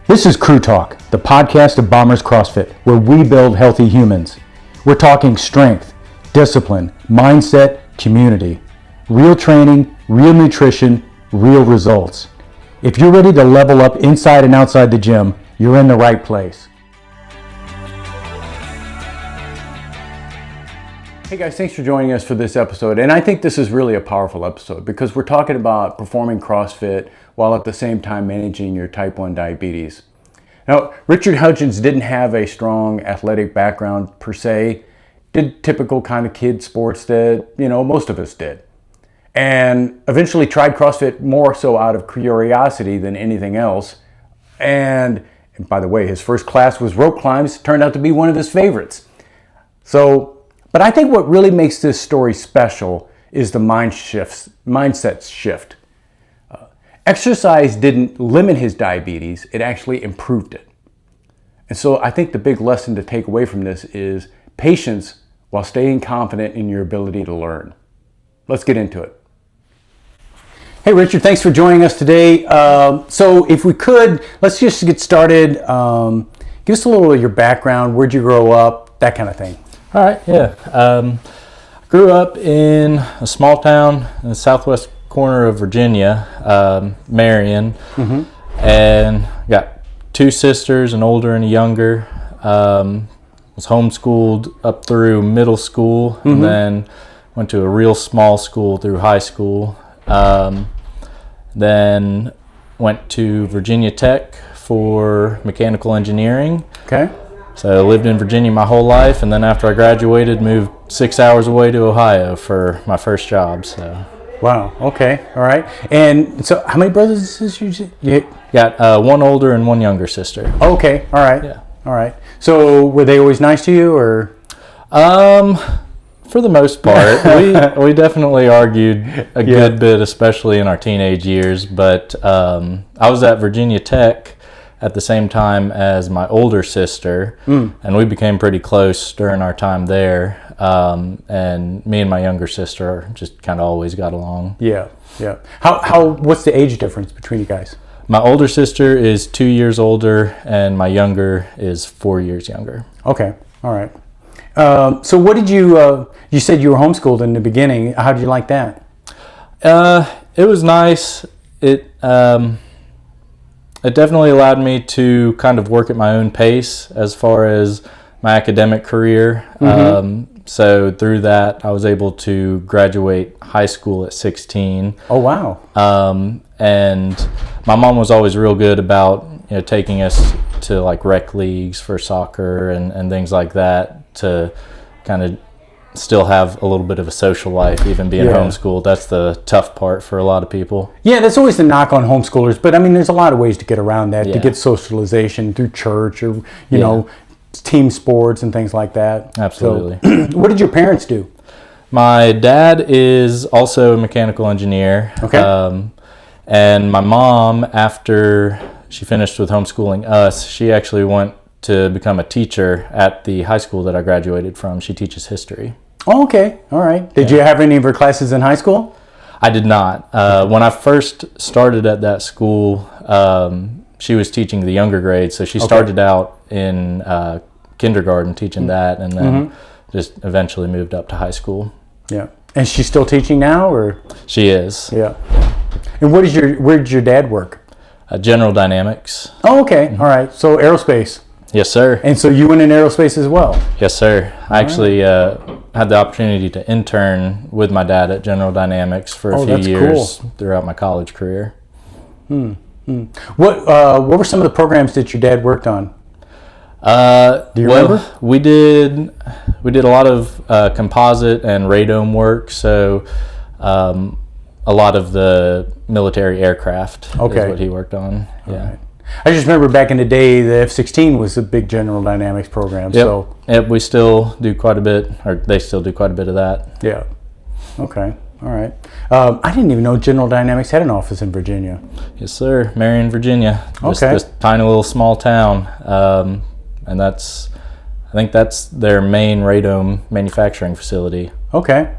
This is Crew Talk, the podcast of Bombers CrossFit, where we build healthy humans. We're talking strength, discipline, mindset, community, real training, real nutrition, real results. If you're ready to level up inside and outside the gym, you're in the right place. Hey guys, thanks for joining us for this episode. And I think this is really a powerful episode because we're talking about performing CrossFit while at the same time managing your type 1 diabetes. Now, Richard Hudgins didn't have a strong athletic background per se, did typical kind of kid sports that, most of us did. And eventually tried CrossFit more so out of curiosity than anything else. And by the way, his first class was rope climbs, turned out to be one of his favorites. But I think what really makes this story special is the mindset shift. Exercise didn't limit his diabetes, it actually improved it. And so I think the big lesson to take away from this is patience while staying confident in your ability to learn. Let's get into it. Hey Richard, thanks for joining us today. So if we could, let's just get started. Give us a little of your background, where'd you grow up, that kind of thing. All right, yeah. Grew up in a small town in the southwest corner of Virginia, Marion, and got two sisters, an older and a younger. Was homeschooled up through middle school, and then went to a real small school through high school. Then went to Virginia Tech for mechanical engineering. Okay. So I lived in Virginia my whole life, and then after I graduated, moved 6 hours away to Ohio for my first job. So. Wow. Okay. All right. And so, how many brothers and sisters? You got one older and one younger sister. Okay. All right. Yeah. All right. So, were they always nice to you, or? For the most part, we definitely argued a good bit, especially in our teenage years. But I was at Virginia Tech at the same time as my older sister, and we became pretty close during our time there. And me and my younger sister just kind of always got along. Yeah. What's the age difference between you guys? My older sister is 2 years older, and my younger is 4 years younger. Okay. All right. So what did you said you were homeschooled in the beginning. How did you like that? It was nice. It definitely allowed me to kind of work at my own pace as far as my academic career. So through that, I was able to graduate high school at 16. Oh, wow. And my mom was always real good about taking us to like rec leagues for soccer and things like that to kind of still have a little bit of a social life, even being homeschooled. That's the tough part for a lot of people. Yeah, that's always the knock on homeschoolers. But I mean, there's a lot of ways to get around that, to get socialization through church or, you know, team sports and things like that. Absolutely. So, what did your parents do? My dad is also a mechanical engineer. Okay. And my mom, after she finished with homeschooling us, she actually went to become a teacher at the high school that I graduated from. She teaches history. Oh, okay. All right. Did you have any of her classes in high school? I did not. When I first started at that school, she was teaching the younger grades. So she started out in kindergarten teaching that, and then just eventually moved up to high school. Yeah. And she's still teaching now, or? She is. Yeah. And where did your dad work? General Dynamics. Oh, okay. All right. So aerospace. Yes, sir. And so you went in aerospace as well? Yes, sir. I actually had the opportunity to intern with my dad at General Dynamics for a few years throughout my college career. What were some of the programs that your dad worked on? Do you remember? We did a lot of composite and radome work, so a lot of the military aircraft is what he worked on. Yeah. Right. I just remember back in the day, the F-16 was a big General Dynamics program. Yep, we still do quite a bit, or they still do quite a bit of that. Yeah. Okay. All right. I didn't even know General Dynamics had an office in Virginia. Yes, sir. Marion, Virginia. Just this tiny little small town. And I think that's their main radome manufacturing facility. Okay.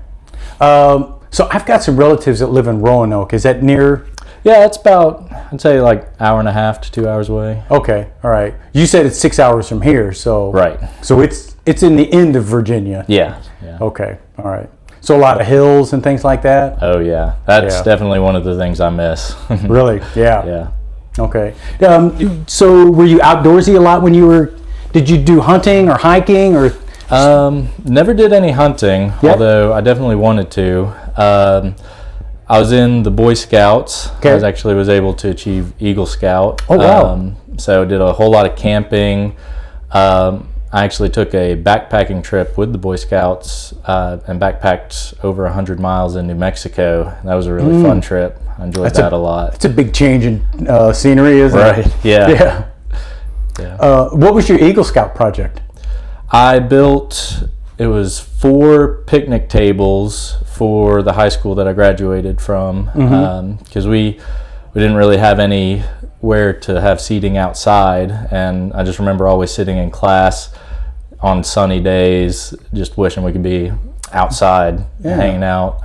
So I've got some relatives that live in Roanoke. Is that near? Yeah, it's about, I'd say like hour and a half to 2 hours away. Okay, all right. You said it's 6 hours from here, so Right. So it's in the end of Virginia. Yeah. Okay, all right. So a lot of hills and things like that. Oh yeah, that's definitely one of the things I miss. Really? Yeah. Yeah. Okay. So were you outdoorsy a lot when you were? Did you do hunting or hiking or? Never did any hunting, although I definitely wanted to. I was in the Boy Scouts. Okay. I was able to achieve Eagle Scout. Oh wow! So I did a whole lot of camping. I actually took a backpacking trip with the Boy Scouts and backpacked over 100 miles in New Mexico. That was a really fun trip. I enjoyed that a lot. It's a big change in scenery, isn't it? Right. Yeah. Yeah. What was your Eagle Scout project? I built, it was 4 picnic tables for the high school that I graduated from, because we didn't really have anywhere to have seating outside, and I just remember always sitting in class on sunny days just wishing we could be outside hanging out.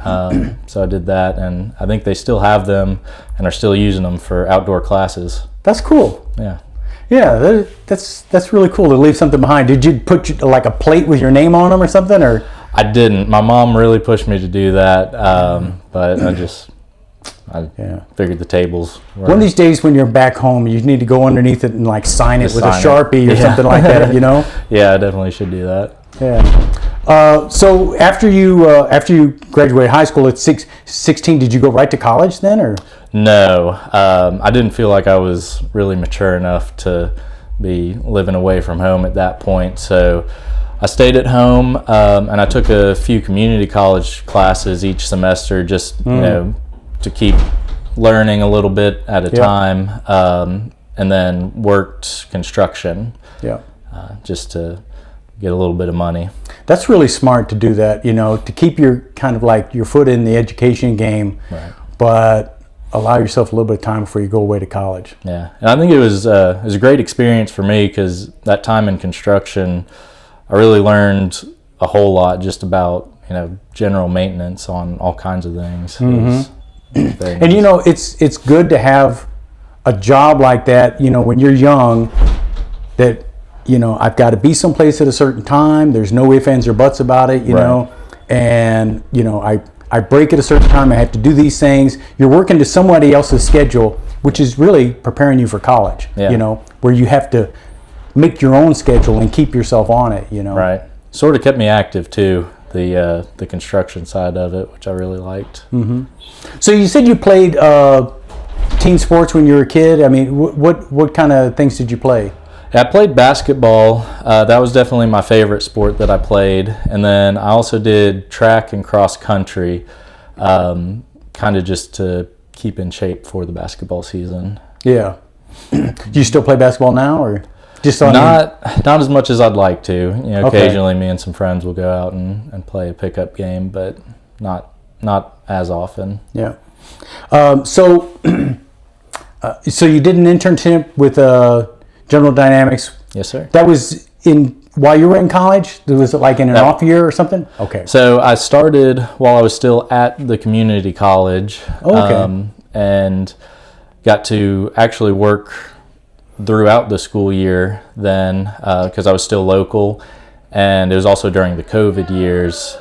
So I did that, and I think they still have them and are still using them for outdoor classes. That's cool. Yeah, that's really cool to leave something behind. Did you put like a plate with your name on them or something, or? I didn't. My mom really pushed me to do that, but I figured the tables were... One of these days when you're back home, you need to go underneath it and like sign it with a Sharpie or something like that, you know? Yeah, I definitely should do that. Yeah. So after you graduated high school at 16, did you go right to college then, or? No, I didn't feel like I was really mature enough to be living away from home at that point. So I stayed at home, and I took a few community college classes each semester, just you know, to keep learning a little bit at a time, and then worked construction, just to get a little bit of money. That's really smart to do that, you know, to keep your kind of like your foot in the education game, but allow yourself a little bit of time before you go away to college. Yeah, and I think it was a great experience for me, because that time in construction, I really learned a whole lot just about, you know, general maintenance on all kinds of things. And you know, it's good to have a job like that, you know, when you're young, that, you know, I've got to be someplace at a certain time. There's no ifs, ands, or buts about it, you know, and, you know, I break at a certain time. I have to do these things. You're working to somebody else's schedule, which is really preparing you for college, you know, where you have to make your own schedule and keep yourself on it, you know. Right. Sort of kept me active too, the construction side of it, which I really liked. So you said you played team sports when you were a kid. I mean, what kind of things did you play? I played basketball. That was definitely my favorite sport that I played. And then I also did track and cross country, kind of just to keep in shape for the basketball season. Yeah. Do you still play basketball now, or just on not as much as I'd like to? You know, occasionally me and some friends will go out and play a pickup game, but not as often. Yeah. So you did an internship with General Dynamics. Yes, sir. That was while you were in college? Was it like in an off year or something? Okay. So I started while I was still at the community college. And got to actually work throughout the school year then, because I was still local. And it was also during the COVID years.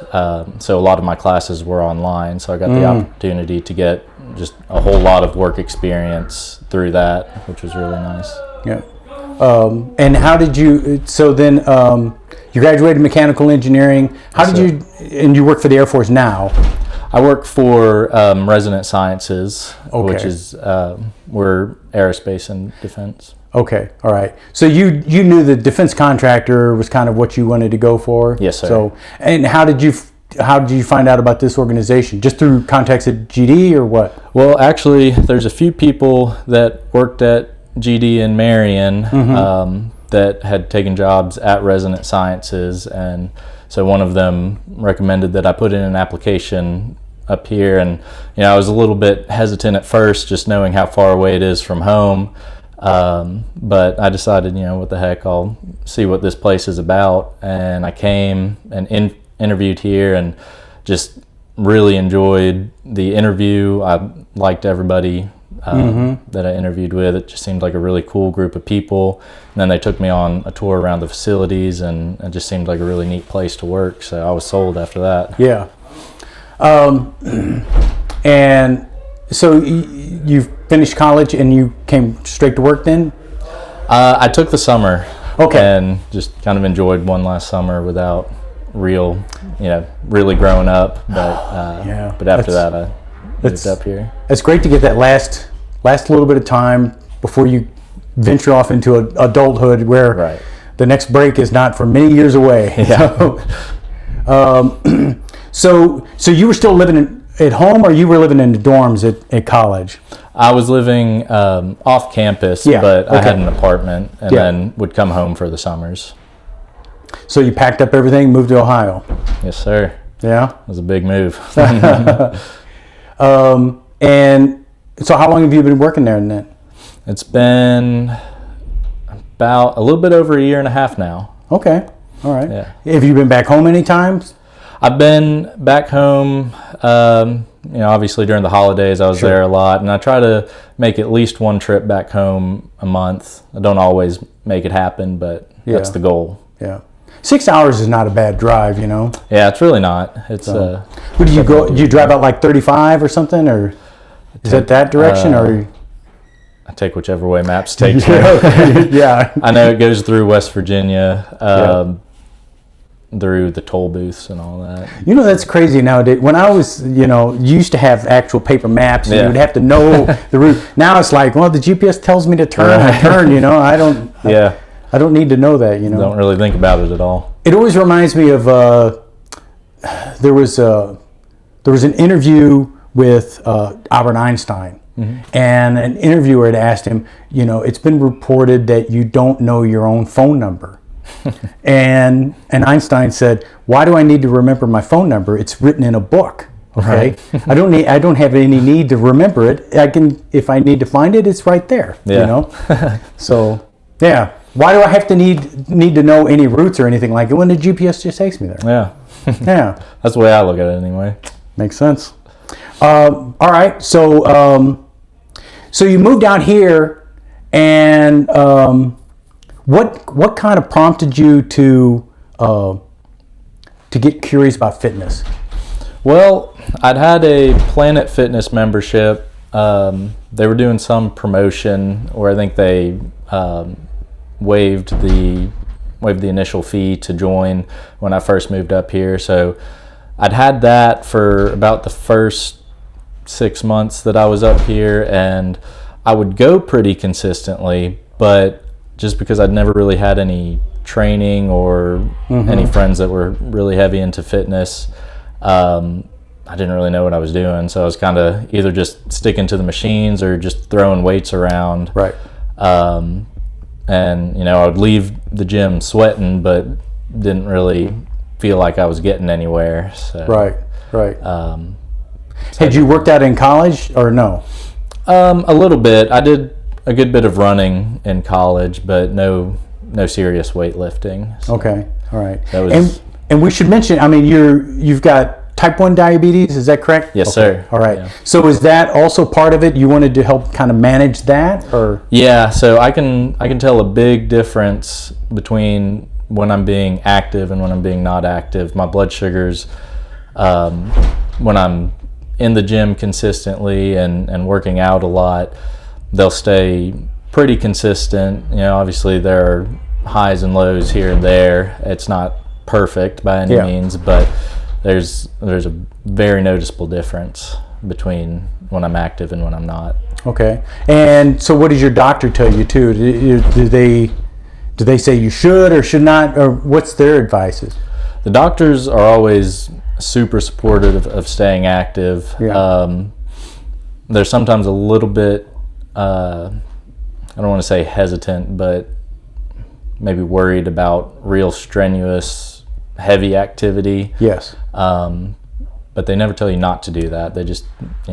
So a lot of my classes were online. So I got the opportunity to get just a whole lot of work experience through that, which was really nice. Yeah. And how did you, so then you graduated mechanical engineering. How did you, and you work for the Air Force now? I work for Resident Sciences, which is, we're aerospace and defense. Okay, all right. So you knew the defense contractor was kind of what you wanted to go for? Yes, sir. So, and how did you find out about this organization? Just through contacts at GD or what? Well, actually, there's a few people that worked at GD in Marion that had taken jobs at Resident Sciences, and so one of them recommended that I put in an application up here, and you know, I was a little bit hesitant at first, just knowing how far away it is from home, but I decided, you know, what the heck, I'll see what this place is about, and I came and interviewed here and just really enjoyed the interview. I liked everybody that I interviewed with. It just seemed like a really cool group of people. And then they took me on a tour around the facilities, and it just seemed like a really neat place to work. So I was sold after that. Yeah. And so you finished college and you came straight to work then? I took the summer. Okay. And just kind of enjoyed one last summer without really growing up. But after that, I moved up here. It's great to get that last little bit of time before you venture off into adulthood, where Right. the next break is not for many years away. Yeah. So you were still living at home, or you were living in the dorms at college? I was living off campus, Yeah, but I okay. had an apartment, and then would come home for the summers. So you packed up everything, moved to Ohio? Yes, sir. Yeah. It was a big move. And so how long have you been working there then? It's been about a little bit over a year and a half now. Okay. All right. Yeah. Have you been back home any times? I've been back home, obviously during the holidays I was Sure. there a lot, and I try to make at least one trip back home a month. I don't always make it happen, but that's Yeah. the goal. Yeah. 6 hours is not a bad drive, you know? Yeah, it's really not. It's Where do you go? Do you drive out like 35 or something, or is that direction, or? I take whichever way maps take me. Yeah. I know it goes through West Virginia, through the toll booths and all that. You know, that's crazy nowadays. When I was, you used to have actual paper maps, and you would have to know the route. Now it's like, well, the GPS tells me to turn, I turn, I don't. Yeah. I don't need to know that, Don't really think about it at all. It always reminds me of there was an interview with Albert Einstein, and an interviewer had asked him, it's been reported that you don't know your own phone number. and Einstein said, why do I need to remember my phone number? It's written in a book. Okay. Right. I don't have any need to remember it. I can, if I need to find it, it's right there. Yeah. So yeah. Why do I have to need to know any routes or anything like it when the GPS just takes me there? Yeah. Yeah. That's the way I look at it anyway. Makes sense. All right. So you moved out here, and what kind of prompted you to get curious about fitness? Well, I'd had a Planet Fitness membership. They were doing some promotion, or I think they waived the initial fee to join when I first moved up here. So I'd had that for about the first 6 months that I was up here, and I would go pretty consistently, but just because I'd never really had any training or any friends that were really heavy into fitness, I didn't really know what I was doing. So I was kind of either just sticking to the machines or just throwing weights around. Right. And I would leave the gym sweating, but didn't really feel like I was getting anywhere. So, Right. Had you worked out in college or no? A little bit. I did a good bit of running in college, but no serious weightlifting. So Okay. All right. that was, And we should mention, I mean, you've got type 1 diabetes, is that correct? Yes, sir. All right. Yeah. So is that also part of it? You wanted to help kind of manage that, or? Yeah, so I can tell a big difference between when I'm being active and when I'm being not active. My blood sugars, when I'm in the gym consistently and working out a lot, they'll stay pretty consistent. Obviously there are highs and lows here and there. It's not perfect by any means, but there's a very noticeable difference between when I'm active and when I'm not. Okay. And so what does your doctor tell you too? Do they say you should or should not, or what's their advice? The doctors are always super supportive of staying active. Yeah. They're sometimes a little bit, I don't want to say hesitant, but maybe worried about real strenuous, heavy activity. Yes. But they never tell you not to do that. They just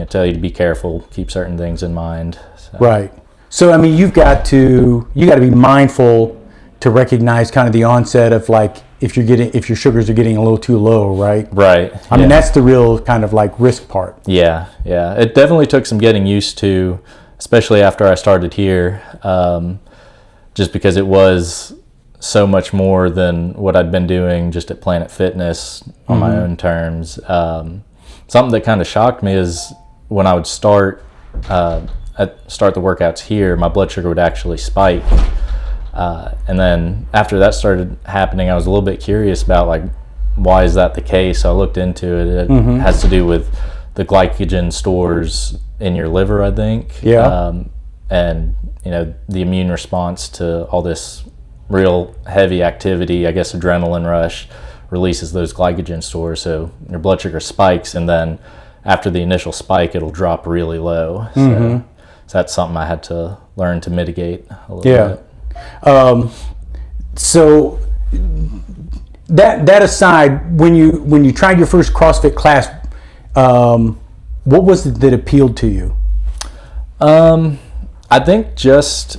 tell you to be careful, keep certain things in mind. So. Right. So I mean, you got to be mindful to recognize kind of the onset of like if your sugars are getting a little too low, right? Right. I mean, that's the real kind of like risk part. Yeah. It definitely took some getting used to. especially after I started here, just because it was so much more than what I'd been doing just at Planet Fitness on my own terms. Something that kind of shocked me is when I would start the workouts here, my blood sugar would actually spike. And then after that started happening, I was a little bit curious about like, why is that the case? So I looked into it. It has to do with the glycogen stores in your liver, I think. Yeah. And the immune response to all this real heavy activity, I guess adrenaline rush releases those glycogen stores, so your blood sugar spikes, and then after the initial spike it'll drop really low. So that's something I had to learn to mitigate a little bit. So that aside, when you tried your first CrossFit class, what was it that appealed to you? I think just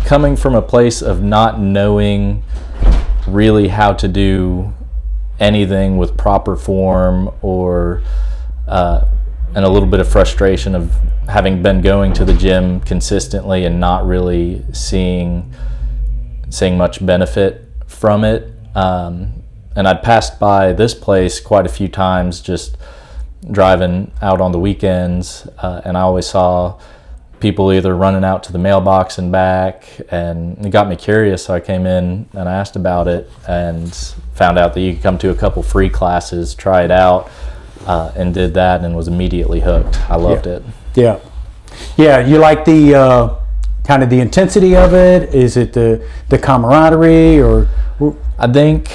coming from a place of not knowing really how to do anything with proper form, or and a little bit of frustration of having been going to the gym consistently and not really seeing much benefit from it. And I'd passed by this place quite a few times just driving out on the weekends, and I always saw people either running out to the mailbox and back, and it got me curious, so I came in and I asked about it and found out that you could come to a couple free classes, try it out, and did that and was immediately hooked. I loved it. Yeah. You like the kind of the intensity of it? Is it the camaraderie, or? I think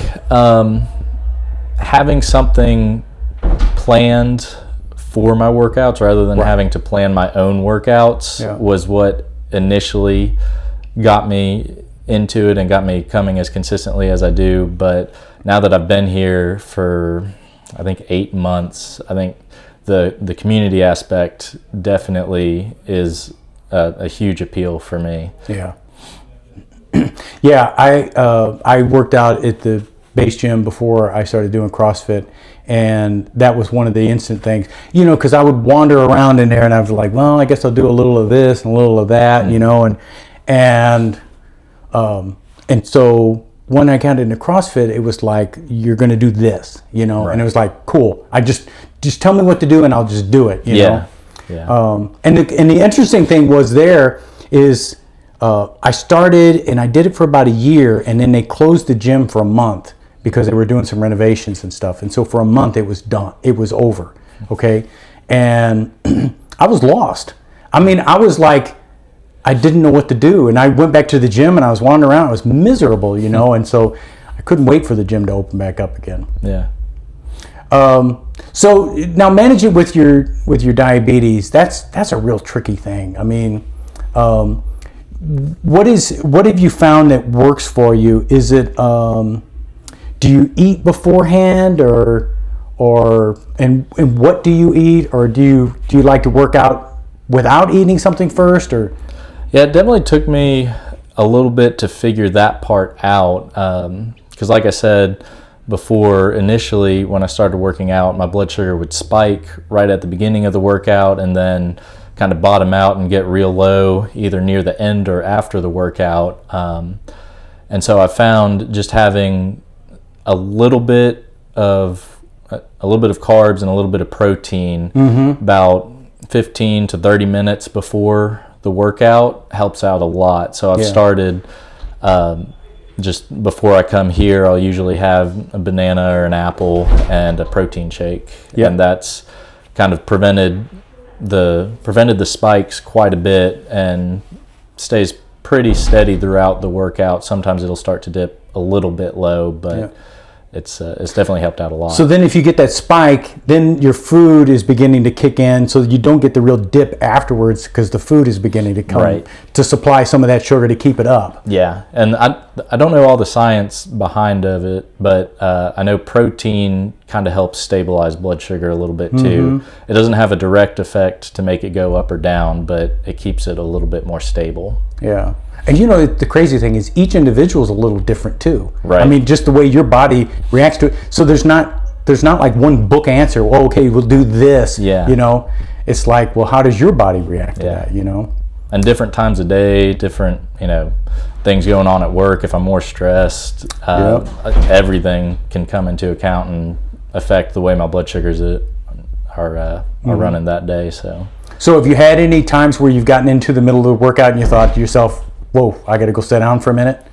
having something planned for my workouts rather than having to plan my own workouts was what initially got me into it and got me coming as consistently as I do. But now that I've been here for I think 8 months, I think the community aspect definitely is a huge appeal for me. I worked out at the base gym before I started doing CrossFit, and that was one of the instant things, because I would wander around in there and I was like, well, I guess I'll do a little of this and a little of that, and so when I got into CrossFit, it was like, you're going to do this, and it was like, cool. I just tell me what to do and I'll just do it, know. And the interesting thing was I started and I did it for about a year, and then they closed the gym for a month because they were doing some renovations and stuff. And so for a month it was done. It was over. Okay. And I was lost. I mean, I was like, I didn't know what to do. And I went back to the gym and I was wandering around. I was miserable, and so I couldn't wait for the gym to open back up again. Yeah. So now managing with your diabetes, that's a real tricky thing. I mean, what have you found that works for you? Is it do you eat beforehand, or what do you eat, or do you like to work out without eating something first, or? Yeah, it definitely took me a little bit to figure that part out, because like I said before, initially when I started working out, my blood sugar would spike right at the beginning of the workout and then kind of bottom out and get real low either near the end or after the workout. And so I found just having a little bit of carbs and a little bit of protein about 15 to 30 minutes before the workout helps out a lot. So I've started just before I come here, I'll usually have a banana or an apple and a protein shake. And that's kind of prevented the spikes quite a bit and stays pretty steady throughout the workout. Sometimes it'll start to dip a little bit low, but it's definitely helped out a lot. So then if you get that spike, then your food is beginning to kick in, so you don't get the real dip afterwards because the food is beginning to come to supply some of that sugar to keep it up. Yeah, and I don't know all the science behind of it, but I know protein kind of helps stabilize blood sugar a little bit too. It doesn't have a direct effect to make it go up or down, but it keeps it a little bit more stable. Yeah. And the crazy thing is each individual is a little different too. Right. I mean, just the way your body reacts to it. So there's not like one book answer. Well, okay, we'll do this. Yeah. It's like, well, how does your body react to that? and different times of day, different, things going on at work. If I'm more stressed, everything can come into account and affect the way my blood sugars are running that day. So have you had any times where you've gotten into the middle of the workout and you thought to yourself, whoa, I got to go sit down for a minute?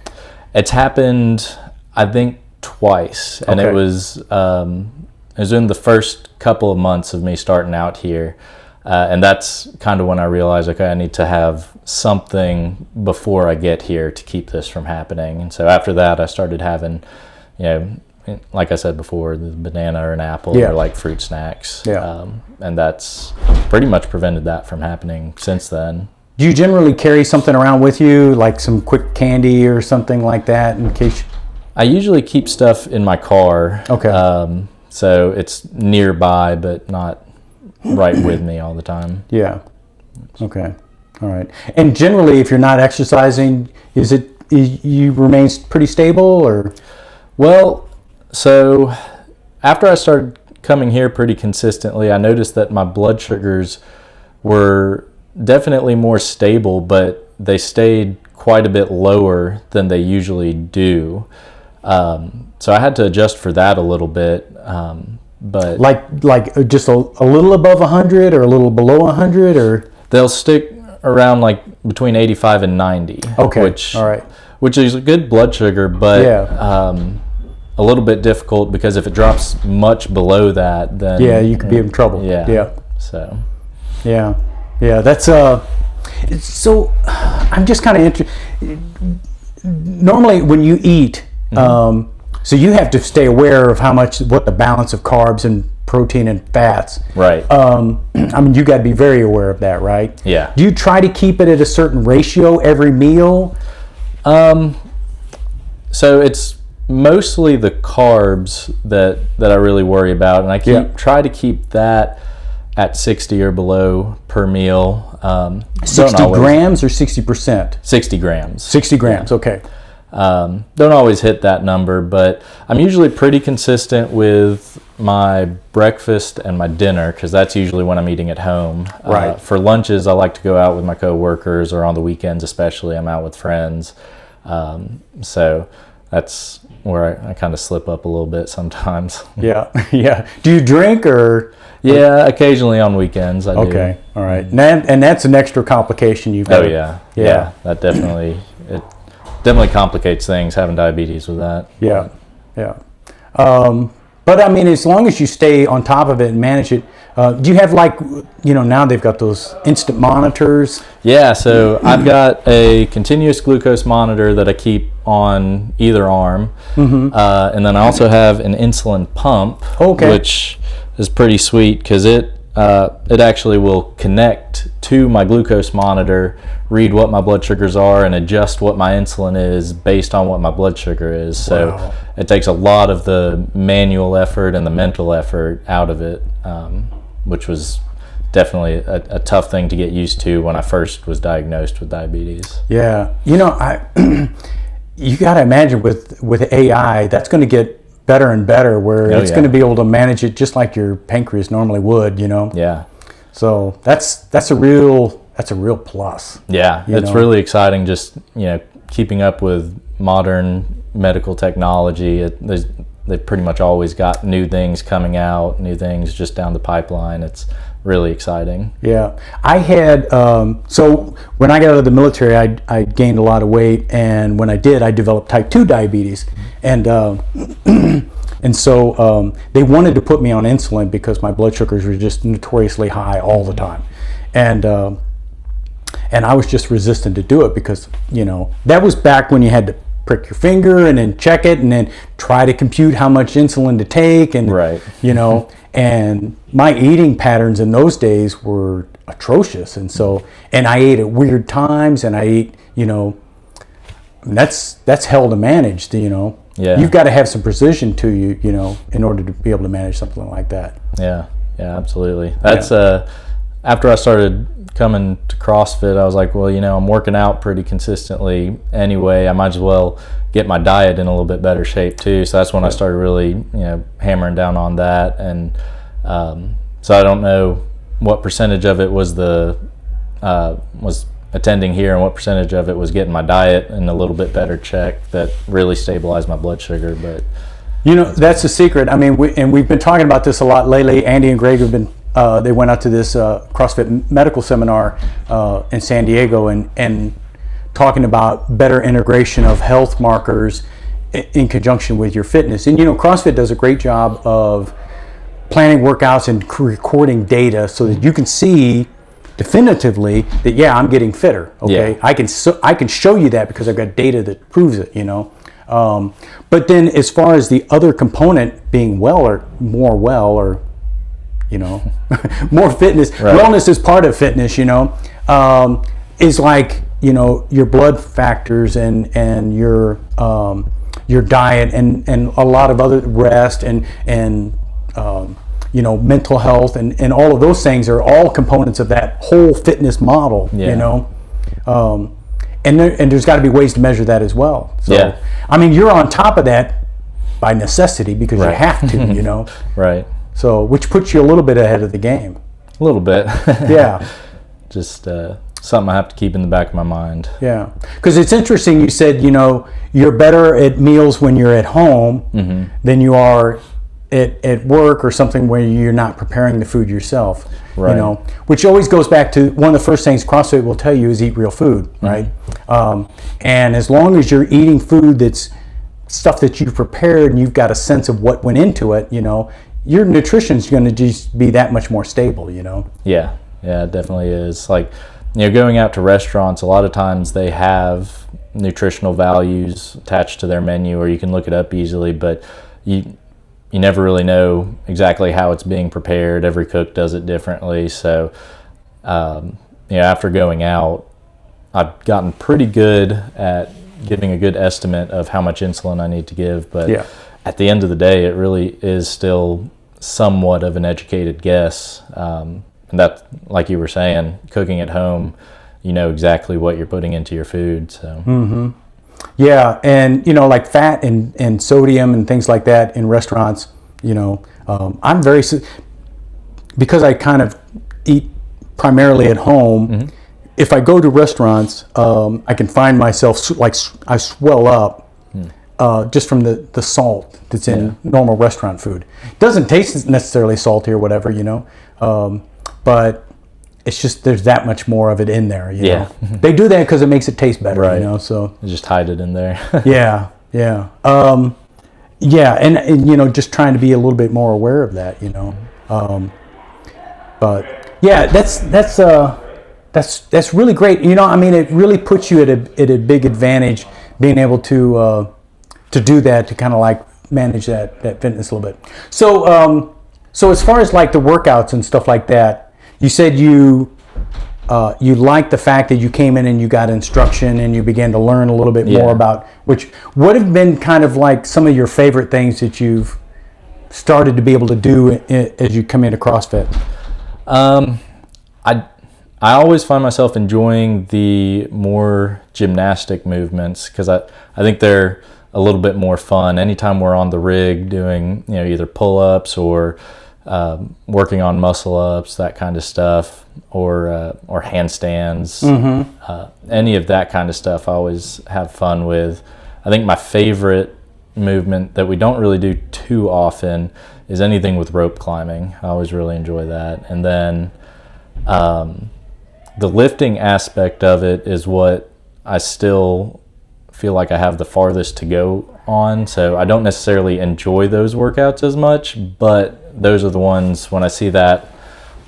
It's happened, I think, twice, and it was in the first couple of months of me starting out here, and that's kind of when I realized, okay, I need to have something before I get here to keep this from happening. And so after that, I started having, like I said before, the banana or an apple or like fruit snacks, and that's pretty much prevented that from happening since then. Do you generally carry something around with you, like some quick candy or something like that, in case? I usually keep stuff in my car. Okay. So it's nearby, but not right with me all the time. Yeah. Okay. All right. And generally, if you're not exercising, you remain pretty stable, or? Well, so after I started coming here pretty consistently, I noticed that my blood sugars were definitely more stable, but they stayed quite a bit lower than they usually do. So I had to adjust for that a little bit. But like just a little above 100 or a little below 100, or? They'll stick around like between 85 and 90. Okay. Which is a good blood sugar, but a little bit difficult, because if it drops much below that, then you could be in trouble. So that's so I'm just kind of interested. Normally when you eat, so you have to stay aware of what the balance of carbs and protein and fats. Right. You got to be very aware of that, right? Yeah. Do you try to keep it at a certain ratio every meal? So it's mostly the carbs that I really worry about, and I try to keep that at 60 or below per meal. 60 grams or 60%? 60 grams. 60 grams, okay. Don't always hit that number, but I'm usually pretty consistent with my breakfast and my dinner, because that's usually when I'm eating at home. Right. For lunches, I like to go out with my coworkers, or on the weekends especially, I'm out with friends. So that's where I kind of slip up a little bit sometimes. Yeah. Do you drink, or? Yeah, occasionally on weekends I do. Okay, all right. And that's an extra complication you've got. Oh yeah. That definitely complicates things, having diabetes with that. Yeah. But as long as you stay on top of it and manage it, do you have now they've got those instant monitors? Yeah, so I've got a continuous glucose monitor that I keep on either arm. And then I also have an insulin pump, which is pretty sweet, because it actually will connect to my glucose monitor, read what my blood sugars are, and adjust what my insulin is based on what my blood sugar is. So it takes a lot of the manual effort and the mental effort out of it, which was definitely a tough thing to get used to when I first was diagnosed with diabetes. Yeah. You got to imagine with AI, that's going to get better and better, where it's going to be able to manage it just like your pancreas normally would, Yeah. So that's a real plus. Yeah, it's really exciting, just keeping up with modern medical technology. They've pretty much always got new things coming out, new things just down the pipeline. It's really exciting. Yeah, I had so when I got out of the military, I gained a lot of weight, and when I did, I developed type 2 diabetes, and and so they wanted to put me on insulin because my blood sugars were just notoriously high all the time, and I was just resistant to do it, because that was back when you had to prick your finger and then check it and then try to compute how much insulin to take, and and my eating patterns in those days were atrocious, and I ate at weird times, and I ate that's hell to manage. You've got to have some precision to you, in order to be able to manage something like that. Yeah, absolutely. That's after I started coming to CrossFit, I was like, well, I'm working out pretty consistently anyway. I might as well get my diet in a little bit better shape too. So that's when I started really, hammering down on that. And so I don't know what percentage of it was was attending here and what percentage of it was getting my diet in a little bit better check that really stabilized my blood sugar. But that's the secret. I mean, we've been talking about this a lot lately. Andy and Greg have been. They went out to this CrossFit medical seminar in San Diego and talking about better integration of health markers in conjunction with your fitness. And CrossFit does a great job of planning workouts and recording data so that you can see definitively that I'm getting fitter. Okay, yeah. I can show you that because I've got data that proves it. But then as far as the other component being more fitness, right. Wellness is part of fitness. Is like your blood factors and your diet and a lot of other rest and mental health and all of those things are all components of that whole fitness model. Yeah. And there's got to be ways to measure that as well. So, yeah. I mean, you're on top of that by necessity because right. You have to. Right. So, which puts you a little bit ahead of the game. A little bit. Yeah. Just something I have to keep in the back of my mind. Yeah. Because it's interesting, you said, you're better at meals when you're at home mm-hmm. than you are at work or something where you're not preparing the food yourself. Right. Which always goes back to one of the first things CrossFit will tell you is eat real food, right? Mm-hmm. And as long as you're eating food that's stuff that you've prepared and you've got a sense of what went into it, your nutrition's going to just be that much more stable, Yeah, it definitely is. Like, going out to restaurants, a lot of times they have nutritional values attached to their menu, or you can look it up easily, but you never really know exactly how it's being prepared. Every cook does it differently. So, after going out, I've gotten pretty good at giving a good estimate of how much insulin I need to give, but yeah. At the end of the day, it really is still somewhat of an educated guess. And that, like you were saying, cooking at home, exactly what you're putting into your food. So. Mm-hmm. Yeah, and like fat and sodium and things like that in restaurants. I'm very because I kind of eat primarily at home. Mm-hmm. If I go to restaurants, I can find myself like I swell up. Just from the salt that's in normal restaurant food. It doesn't taste necessarily salty or whatever, but it's just there's that much more of it in there. You know? They do that because it makes it taste better, right. So you just hide it in there. Yeah. And just trying to be a little bit more aware of that, but yeah, that's really great. It really puts you at a big advantage being able to do that, to kind of like manage that fitness a little bit. So as far as like the workouts and stuff like that, you said you liked the fact that you came in and you got instruction and you began to learn a little bit more about what have been kind of like some of your favorite things that you've started to be able to do as you come into CrossFit? I always find myself enjoying the more gymnastic movements because I think they're a little bit more fun. Anytime we're on the rig doing, either pull-ups or working on muscle-ups, that kind of stuff, or handstands, mm-hmm. Any of that kind of stuff I always have fun with. I think my favorite movement that we don't really do too often is anything with rope climbing. I always really enjoy that. And then the lifting aspect of it is what I still feel like I have the farthest to go on, so I don't necessarily enjoy those workouts as much, but those are the ones when I see that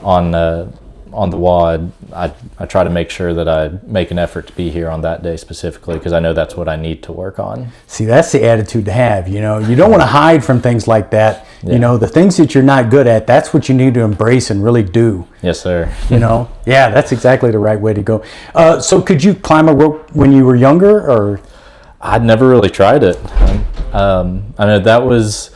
on the WOD, I try to make sure that I make an effort to be here on that day specifically because I know that's what I need to work on. See, that's the attitude to have, you don't want to hide from things like that. The things that you're not good at, that's what you need to embrace and really do. Yes, sir. Yeah, that's exactly the right way to go. So could you climb a rope when you were younger, or? I'd never really tried it. I know that was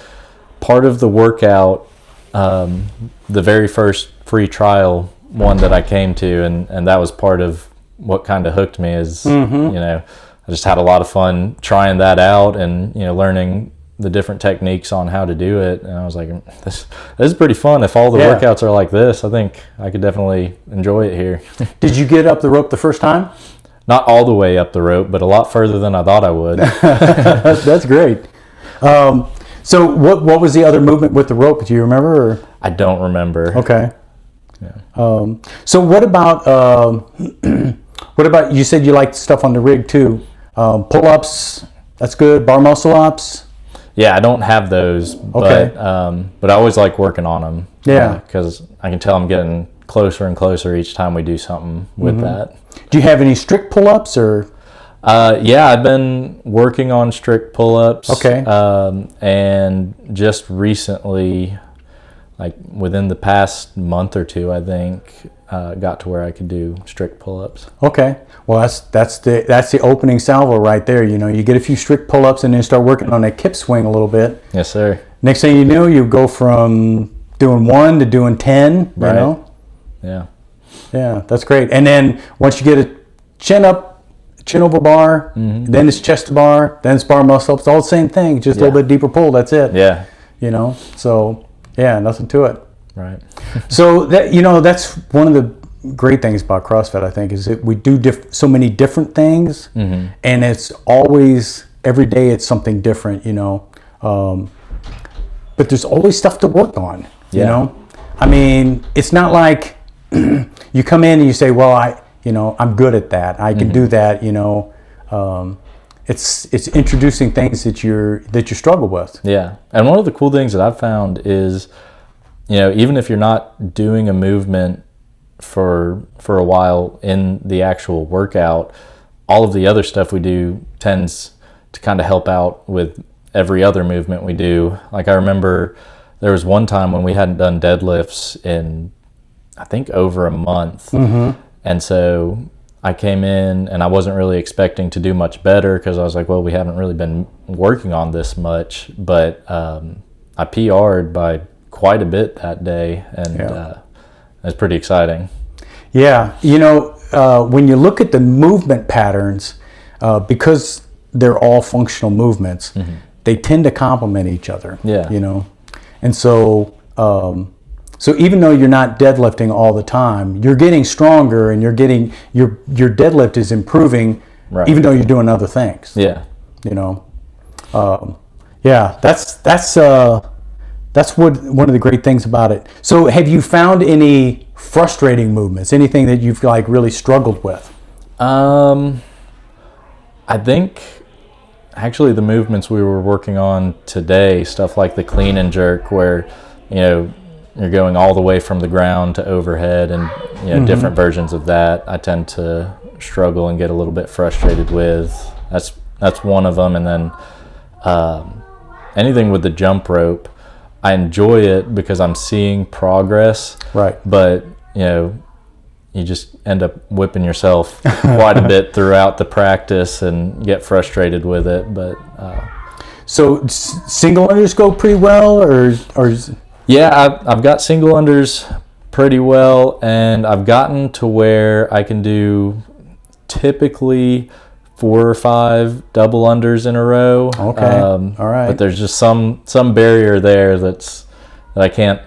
part of the workout, the very first free trial one that I came to, and that was part of what kind of hooked me is, mm-hmm. I just had a lot of fun trying that out and, learning the different techniques on how to do it, and I was like, this is pretty fun. If all the workouts are like this, I think I could definitely enjoy it here. Did you get up the rope the first time? Not all the way up the rope, but a lot further than I thought I would. That's great. So what was the other movement with the rope? Do you remember? Or? I don't remember. Okay. Yeah. So what about you said you liked stuff on the rig too? Pull-ups, that's good. Bar muscle ups. Yeah, I don't have those, Okay. but I always like working on them. Yeah. Because I can tell I'm getting closer and closer each time we do something with that. Do you have any strict pull-ups or? Yeah, I've been working on strict pull-ups. Okay. And just recently, like within the past month or two, I think, got to where I could do strict pull-ups. Okay. Well, that's the opening salvo right there. You know, you get a few strict pull-ups and then start working on that kip swing a little bit. Yes, sir. Next thing you know, you go from doing 1 to doing 10. Right. You know. Yeah. Yeah, that's great. And then once you get a chin over bar, then it's chest to bar, then it's bar muscle ups. It's all the same thing, just a little bit deeper pull. That's it. Yeah. You know. So yeah, nothing to it. Right. So that's one of the great things about CrossFit, I think, is that we do so many different things, and it's always every day it's something different, you know. But there's always stuff to work on, you know. I mean, it's not like you come in and you say, well, I'm good at that. I can do that, you know. It's introducing things that you struggle with. Yeah. And one of the cool things that I've found is, you know, even if you're not doing a movement for a while in the actual workout, all of the other stuff we do tends to kind of help out with every other movement we do. Like I remember there was one time when we hadn't done deadlifts in, I think, over a month. And so I came in and I wasn't really expecting to do much better because I was like, well, we haven't really been working on this much. But I PR'd by quite a bit that day, and it's pretty exciting. Yeah, you know, when you look at the movement patterns, because they're all functional movements, they tend to complement each other. Yeah. You know, and so even though you're not deadlifting all the time, you're getting stronger, and you're getting your deadlift is improving, even though you're doing other things. Yeah. You know, that's one of the great things about it. So have you found any frustrating movements, anything that you've like really struggled with? I think actually the movements we were working on today, stuff like the clean and jerk, where, you know, you're going all the way from the ground to overhead, and, you know, different versions of that, I tend to struggle and get a little bit frustrated with. That's one of them. And then anything with the jump rope, I enjoy it because I'm seeing progress. Right. But, you know, you just end up whipping yourself quite a bit throughout the practice and get frustrated with it. But so single unders go pretty well, or yeah, I've got single unders pretty well, and I've gotten to where I can do typically 4 or 5 double unders in a row. Okay. All right. But there's just some barrier there that I can't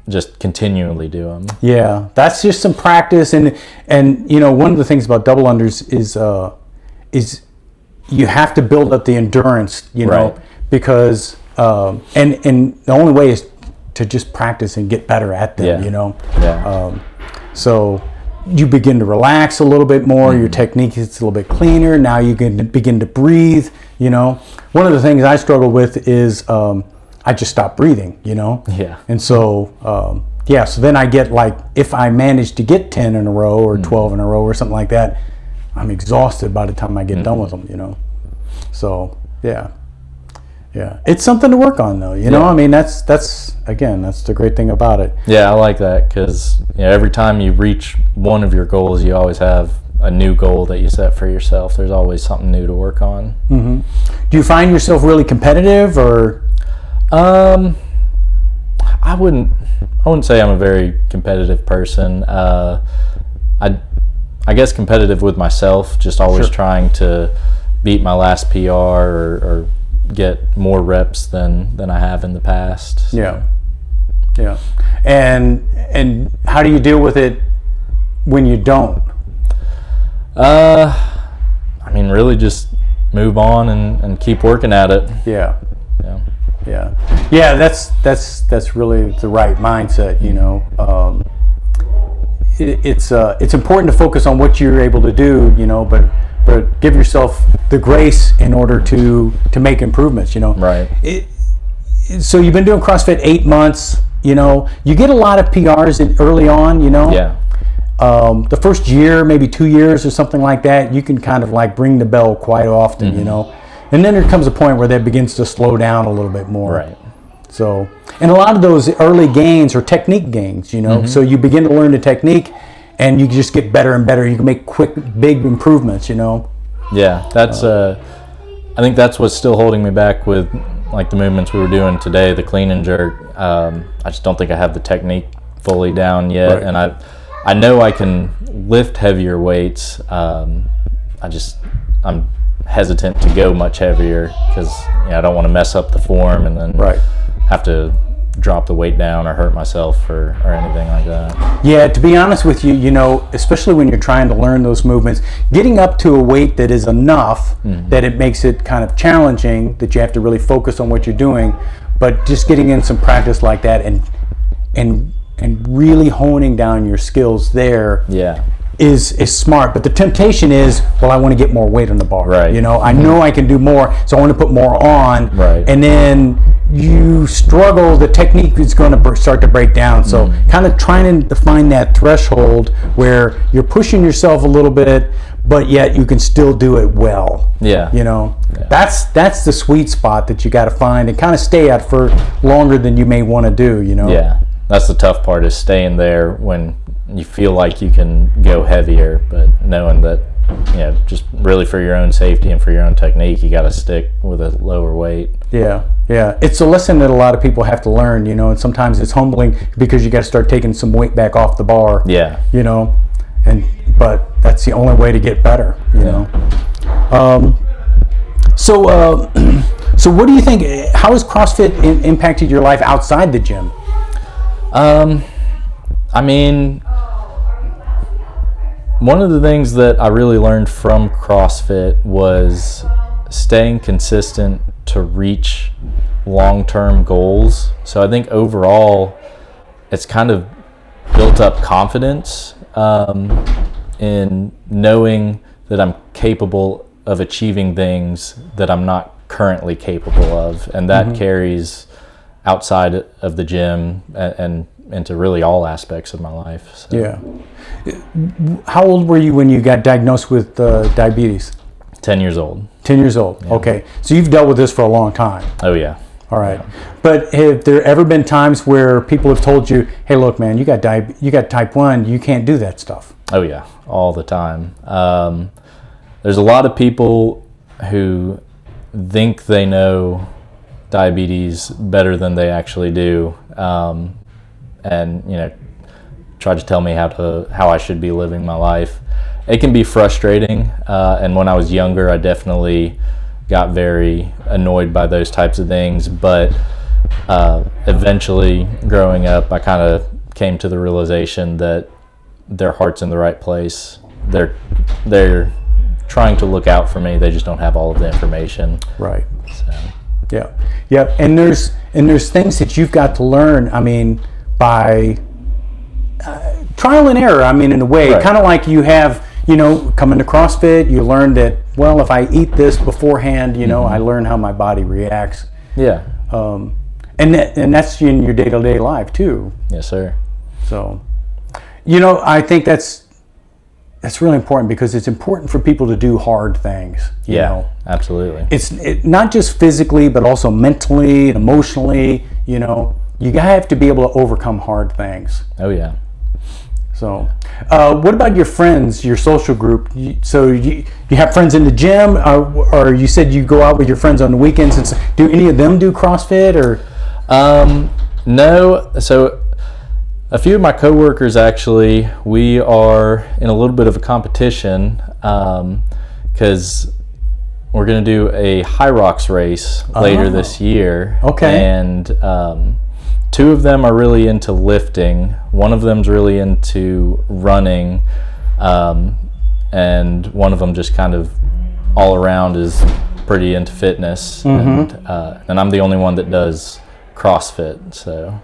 just continually do them. Yeah, that's just some practice, and you know, one of the things about double unders is you have to build up the endurance, you know, because and the only way is to just practice and get better at them, you know. Yeah. So you begin to relax a little bit more. Your technique is a little bit cleaner. Now you can begin to breathe. You know, one of the things I struggle with is I just stop breathing. You know. Yeah. And so so then I get, like, if I manage to get 10 in a row or 12 in a row or something like that, I'm exhausted by the time I get done with them. You know. So yeah. Yeah, it's something to work on, though. You know, I mean, that's the great thing about it. Yeah, I like that, because, you know, every time you reach one of your goals, you always have a new goal that you set for yourself. There's always something new to work on. Do you find yourself really competitive, or? I wouldn't say I'm a very competitive person. I guess competitive with myself, just always trying to beat my last PR or get more reps than I have in the past. Yeah. And how do you deal with it when you don't? I mean, really just move on and keep working at it. Yeah. That's really the right mindset. It's important to focus on what you're able to do, but give yourself the grace in order to make improvements. Right. So you've been doing CrossFit 8 months. You get a lot of PRs early on. Yeah. The first year, maybe 2 years or something like that, you can kind of like ring the bell quite often, and then there comes a point where that begins to slow down a little bit more. Right. So, and a lot of those early gains are technique gains, so you begin to learn the technique and you just get better and better. You can make quick, big improvements, Yeah, that's, I think that's what's still holding me back with like the movements we were doing today, the clean and jerk. I just don't think I have the technique fully down yet. Right. And I know I can lift heavier weights. I'm hesitant to go much heavier because I don't want to mess up the form and then have to drop the weight down or hurt myself or anything like that. Yeah, to be honest with you, especially when you're trying to learn those movements, getting up to a weight that is enough that it makes it kind of challenging, that you have to really focus on what you're doing, but just getting in some practice like that and really honing down your skills there is smart. But the temptation is, well, I want to get more weight on the bar. Right. I know I can do more, so I want to put more on. Right. And then you struggle, the technique is going to start to break down. So kind of trying to find that threshold where you're pushing yourself a little bit, but yet you can still do it well. Yeah. That's the sweet spot that you got to find and kind of stay at for longer than you may want to do. Yeah. That's the tough part, is staying there when you feel like you can go heavier, but knowing that, just really for your own safety and for your own technique, you got to stick with a lower weight. Yeah. It's a lesson that a lot of people have to learn, and sometimes it's humbling because you got to start taking some weight back off the bar. Yeah. But that's the only way to get better, So what do you think, how has CrossFit impacted your life outside the gym? I mean, one of the things that I really learned from CrossFit was staying consistent to reach long-term goals. So I think overall, it's kind of built up confidence in knowing that I'm capable of achieving things that I'm not currently capable of, and that carries outside of the gym and into really all aspects of my life. So. Yeah. How old were you when you got diagnosed with diabetes? 10 years old. 10 years old. Yeah. Okay. So you've dealt with this for a long time. Oh, yeah. All right. Yeah. But have there ever been times where people have told you, hey, look, man, you got type 1, you can't do that stuff? Oh, yeah. All the time. There's a lot of people who think they know diabetes better than they actually do, and try to tell me how I should be living my life. It can be frustrating, and when I was younger, I definitely got very annoyed by those types of things, but eventually growing up, I kind of came to the realization that their heart's in the right place. They're trying to look out for me. They just don't have all of the information. Right. So. Yeah. And there's things that you've got to learn. I mean, by trial and error. I mean, in a way, right. Kind of like you have, coming to CrossFit, you learn that, well, if I eat this beforehand, I learn how my body reacts. Yeah. And that's in your day-to-day life too. Yes, sir. So, I think that's really important, because it's important for people to do hard things. You know? Absolutely. It's not just physically, but also mentally and emotionally. You have to be able to overcome hard things. Oh yeah. So, what about your friends, your social group? So you have friends in the gym, or you said you go out with your friends on the weekends, and do any of them do CrossFit or? No. So a few of my coworkers, actually, we are in a little bit of a competition, because we're going to do a high rocks race later this year. Okay. And two of them are really into lifting. One of them's really into running. And one of them just kind of all around is pretty into fitness. And I'm the only one that does CrossFit. So.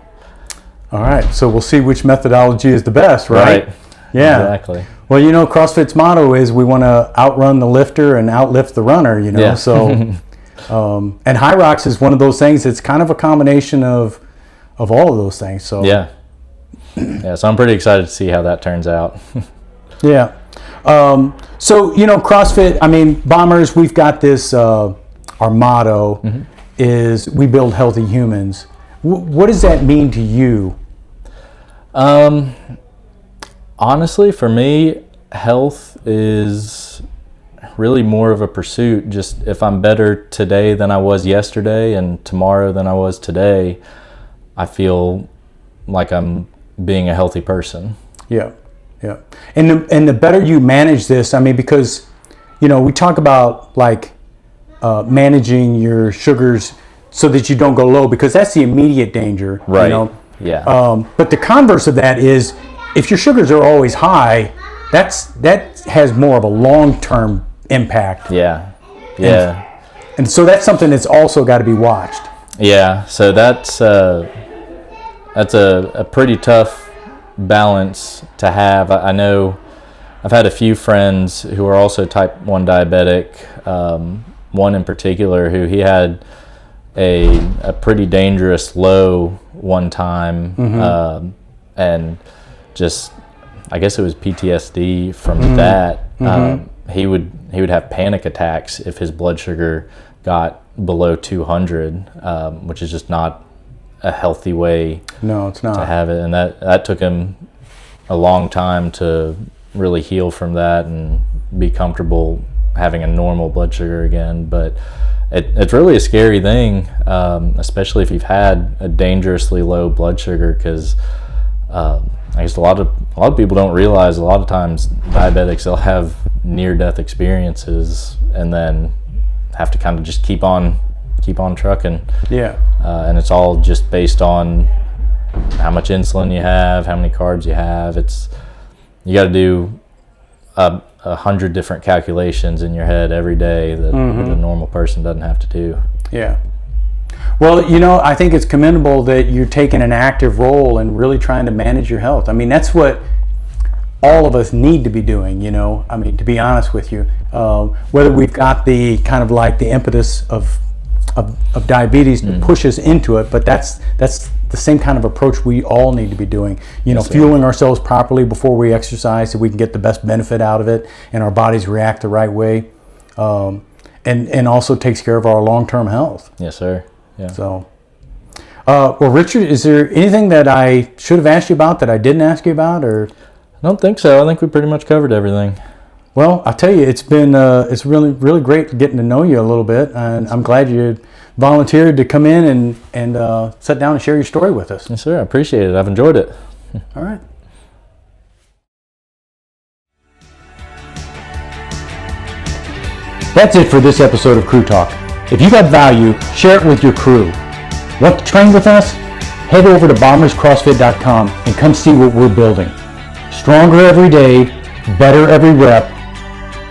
All right. So we'll see which methodology is the best, right? Yeah. Exactly. Well, CrossFit's motto is we want to outrun the lifter and outlift the runner, Yeah. So, and high rocks is one of those things. It's kind of a combination of all of those things. So Yeah. So I'm pretty excited to see how that turns out. Yeah. So, CrossFit, Bombers, we've got this, our motto is we build healthy humans. What does that mean to you? Honestly, for me, health is really more of a pursuit. Just if I'm better today than I was yesterday and tomorrow than I was today, I feel like I'm being a healthy person. Yeah. Yeah. And the better you manage this, because, we talk about managing your sugars so that you don't go low, because that's the immediate danger. Right. Yeah. But the converse of that is, if your sugars are always high, that has more of a long-term impact. Yeah. And so that's something that's also got to be watched. Yeah. So that's a pretty tough balance to have. I know I've had a few friends who are also type 1 diabetic. One in particular who he had a pretty dangerous low one time, and just, I guess it was PTSD from that. He would have panic attacks if his blood sugar got below 200, which is just not a healthy way. No, it's not. To have it, and that took him a long time to really heal from that and be comfortable having a normal blood sugar again. But it's really a scary thing, especially if you've had a dangerously low blood sugar, because I guess a lot of people don't realize a lot of times diabetics, they'll have near-death experiences and then have to kind of just keep on trucking. Yeah. And it's all just based on how much insulin you have, how many carbs you have. You got to do 100 different calculations in your head every day that the normal person doesn't have to do. Yeah. Well, I think it's commendable that you're taking an active role and really trying to manage your health. That's what all of us need to be doing, to be honest with you. Whether we've got the kind of the impetus of diabetes to push us into it, but that's the same kind of approach we all need to be doing. Fueling ourselves properly before we exercise so we can get the best benefit out of it and our bodies react the right way, and also takes care of our long-term health. Yes, sir. Yeah. So, well, Richard, is there anything that I should have asked you about that I didn't ask you about, or? I don't think so. I think we pretty much covered everything. Well, I'll tell you, it's been it's really, really great getting to know you a little bit, and I'm glad you volunteered to come in and sit down and share your story with us. Yes, sir. I appreciate it. I've enjoyed it. All right. That's it for this episode of Crew Talk. If you got value, share it with your crew. Want to train with us? Head over to bomberscrossfit.com and come see what we're building. Stronger every day, better every rep.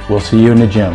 We'll see you in the gym.